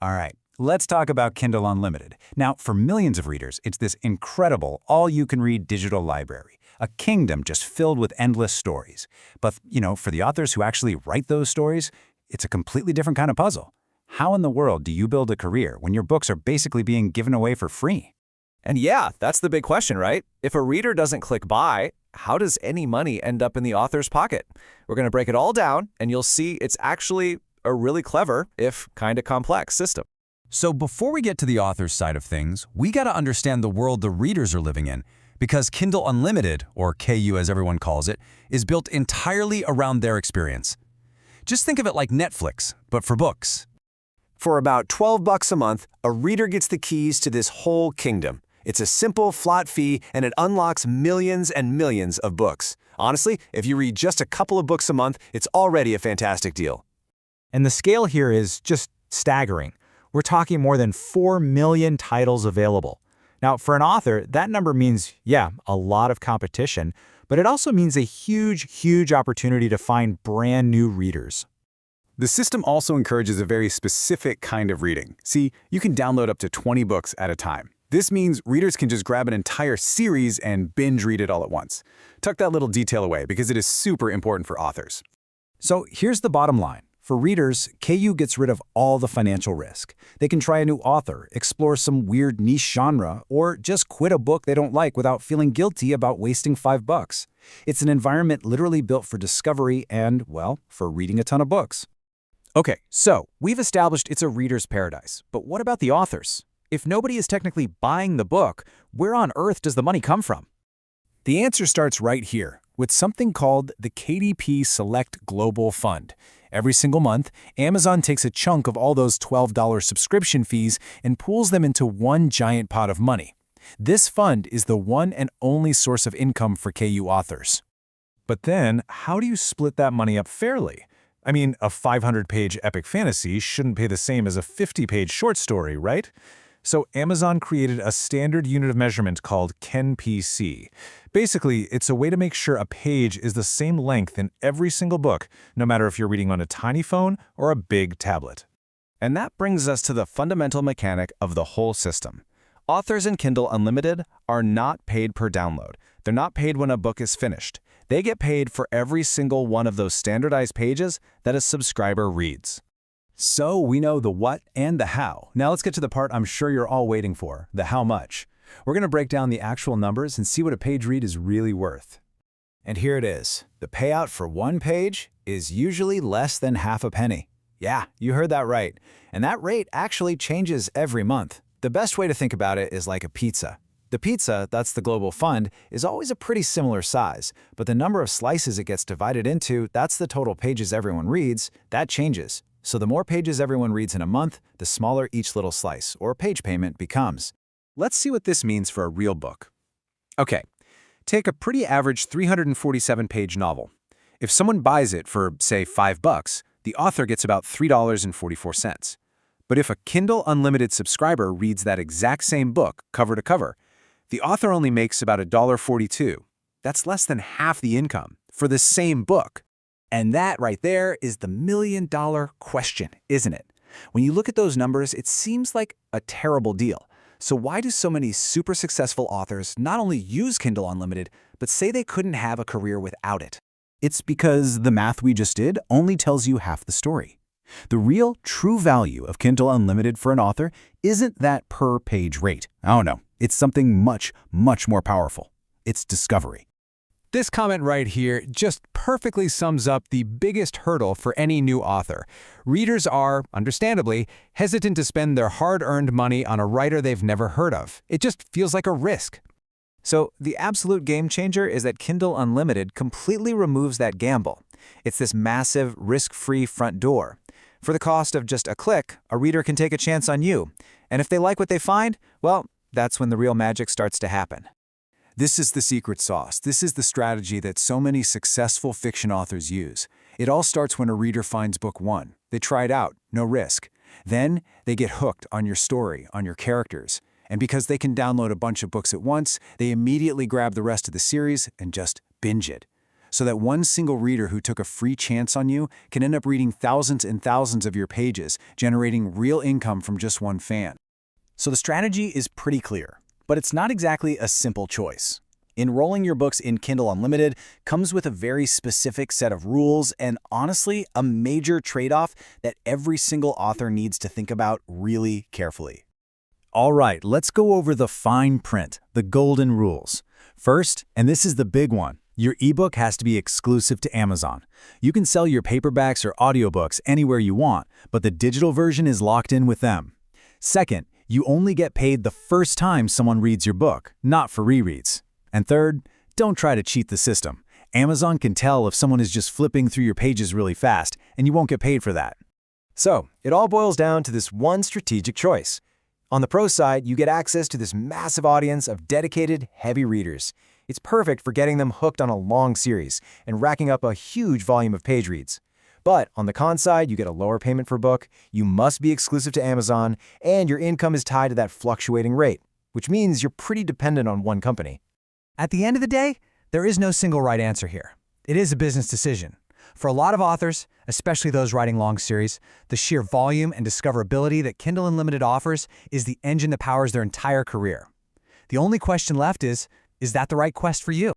All right, let's talk about Kindle Unlimited. Now, for millions of readers, it's this incredible all-you-can-read digital library, a kingdom just filled with endless stories. But, for the authors who actually write those stories, it's a completely different kind of puzzle. How in the world do you build a career when your books are basically being given away for free? And yeah, that's the big question, right? If a reader doesn't click buy, how does any money end up in the author's pocket? We're going to break it all down, and you'll see it's actually a really clever, if kind of complex, system. So before we get to the author's side of things, we got to understand the world the readers are living in, because Kindle Unlimited, or KU as everyone calls it, is built entirely around their experience. Just think of it like Netflix, but for books. For about $12 a month, a reader gets the keys to this whole kingdom. It's a simple, flat fee, and it unlocks millions and millions of books. Honestly, if you read just a couple of books a month, it's already a fantastic deal. And the scale here is just staggering. We're talking more than 4 million titles available. Now, for an author, that number means, yeah, a lot of competition, but it also means a huge opportunity to find brand new readers. The system also encourages a very specific kind of reading. See, you can download up to 20 books at a time. This means readers can just grab an entire series and binge read it all at once. Tuck that little detail away because it is super important for authors. So here's the bottom line. For readers, KU gets rid of all the financial risk. They can try a new author, explore some weird niche genre, or just quit a book they don't like without feeling guilty about wasting $5. It's an environment literally built for discovery and, well, for reading a ton of books. Okay, so we've established it's a reader's paradise. But what about the authors? If nobody is technically buying the book, where on earth does the money come from? The answer starts right here, with something called the KDP Select Global Fund. Every single month, Amazon takes a chunk of all those $12 subscription fees and pools them into one giant pot of money. This fund is the one and only source of income for KU authors. But then, how do you split that money up fairly? I mean, a 500-page epic fantasy shouldn't pay the same as a 50-page short story, right? So Amazon created a standard unit of measurement called KDP. Basically, it's a way to make sure a page is the same length in every single book, no matter if you're reading on a tiny phone or a big tablet. And that brings us to the fundamental mechanic of the whole system. Authors in Kindle Unlimited are not paid per download. They're not paid when a book is finished. They get paid for every single one of those standardized pages that a subscriber reads. So we know the what and the how. Now let's get to the part I'm sure you're all waiting for, the how much. We're going to break down the actual numbers and see what a page read is really worth. And here it is. The payout for one page is usually less than half a penny. Yeah, you heard that right. And that rate actually changes every month. The best way to think about it is like a pizza. The pizza, that's the global fund, is always a pretty similar size, but the number of slices it gets divided into, that's the total pages everyone reads, that changes. So the more pages everyone reads in a month, the smaller each little slice, or page payment, becomes. Let's see what this means for a real book. Okay, take a pretty average 347-page novel. If someone buys it for, say, $5, the author gets about $3.44. But if a Kindle Unlimited subscriber reads that exact same book, cover to cover, the author only makes about $1.42. That's less than half the income for the same book. And that right there is the million-dollar question, isn't it? When you look at those numbers, it seems like a terrible deal. So why do so many super successful authors not only use Kindle Unlimited, but say they couldn't have a career without it? It's because the math we just did only tells you half the story. The real, true value of Kindle Unlimited for an author isn't that per-page rate. Oh no, it's something much more powerful. It's discovery. This comment right here just perfectly sums up the biggest hurdle for any new author. Readers are, understandably, hesitant to spend their hard-earned money on a writer they've never heard of. It just feels like a risk. So the absolute game changer is that Kindle Unlimited completely removes that gamble. It's this massive, risk-free front door. For the cost of just a click, a reader can take a chance on you. And if they like what they find, well, that's when the real magic starts to happen. This is the secret sauce. This is the strategy that so many successful fiction authors use. It all starts when a reader finds book one. They try it out, no risk. Then they get hooked on your story, on your characters. And because they can download a bunch of books at once, they immediately grab the rest of the series and just binge it. so that one single reader who took a free chance on you can end up reading thousands and thousands of your pages, generating real income from just one fan. So the strategy is pretty clear, but it's not exactly a simple choice. Enrolling your books in Kindle Unlimited comes with a very specific set of rules and, honestly, a major trade-off that every single author needs to think about really carefully. All right, let's go over the fine print, the golden rules. First, and this is the big one, your ebook has to be exclusive to Amazon. You can sell your paperbacks or audiobooks anywhere you want, but the digital version is locked in with them. Second, you only get paid the first time someone reads your book, not for rereads. And third, don't try to cheat the system. Amazon can tell if someone is just flipping through your pages really fast, and you won't get paid for that. So, it all boils down to this one strategic choice. On the pro side, you get access to this massive audience of dedicated, heavy readers. It's perfect for getting them hooked on a long series and racking up a huge volume of page reads. But on the con side, you get a lower payment per book, you must be exclusive to Amazon, and your income is tied to that fluctuating rate, which means you're pretty dependent on one company. At the end of the day, there is no single right answer here. It is a business decision. For a lot of authors, especially those writing long series, the sheer volume and discoverability that Kindle Unlimited offers is the engine that powers their entire career. The only question left is that the right quest for you?